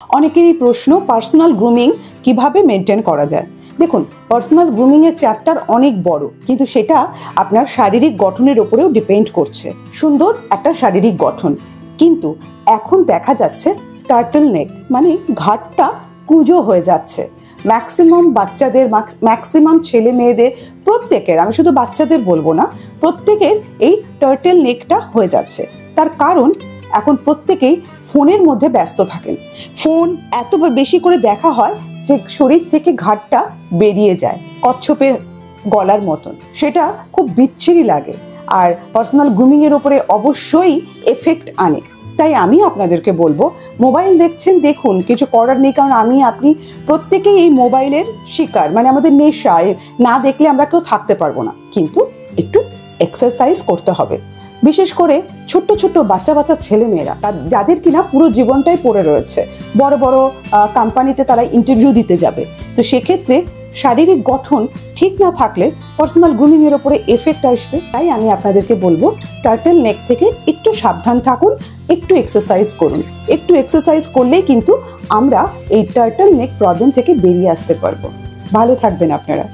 অনেকেরই প্রশ্ন personal grooming কিভাবে মেনটেন করা যায়। দেখুন, পার্সোনাল গ্রুমিং এর চ্যাপ্টার অনেক বড়, কিন্তু সেটা আপনার শারীরিক গঠনের উপরেও ডিপেন্ড করছে। সুন্দর একটা শারীরিক গঠন, কিন্তু এখন দেখা যাচ্ছে টার্টল নেক মানে ঘাটটা কুঁজো হয়ে যাচ্ছে। ম্যাক্সিমাম বাচ্চাদের, ম্যাক্সিমাম ছেলে মেয়েদের, প্রত্যেকের, আমি শুধু বাচ্চাদের বলবো না, প্রত্যেকের এই টার্টল নেকটা হয়ে যাচ্ছে। তার কারণ এখন প্রত্যেকেই ফোনের মধ্যে ব্যস্ত থাকেন। ফোন এত বেশি করে দেখা হয় যে শরীর থেকে ঘাটটা বেরিয়ে যায় কচ্ছপের গলার মতন। সেটা খুব বিচ্ছিরি লাগে আর পার্সোনাল গ্রুমিংয়ের ওপরে অবশ্যই এফেক্ট আনে। তাই আমি আপনাদেরকে বলবো, মোবাইল দেখছেন দেখুন, কিছু করার নেই, কারণ আপনি প্রত্যেকেই এই মোবাইলের শিকার, মানে আমাদের নেশা, না দেখলে আমরা কেউ থাকতে পারবো না। কিন্তু একটু এক্সারসাইজ করতে হবে, বিশেষ করে ছোট্ট ছোট্ট বাচ্চা ছেলেমেয়েরা, যাদের কিনা পুরো জীবনটাই পড়ে রয়েছে। বড় বড় কোম্পানিতে তারা ইন্টারভিউ দিতে যাবে, তো সেক্ষেত্রে শারীরিক গঠন ঠিক না থাকলে পার্সোনাল গ্রুমিংয়ের ওপরে এফেক্ট আসবে। তাই আমি আপনাদেরকে বলবো, টার্টল নেক থেকে একটু সাবধান থাকুন, একটু এক্সারসাইজ করুন। একটু এক্সারসাইজ করলেই কিন্তু আমরা এই টার্টল নেক প্রবলেম থেকে বেরিয়ে আসতে পারবো। ভালো থাকবেন আপনারা।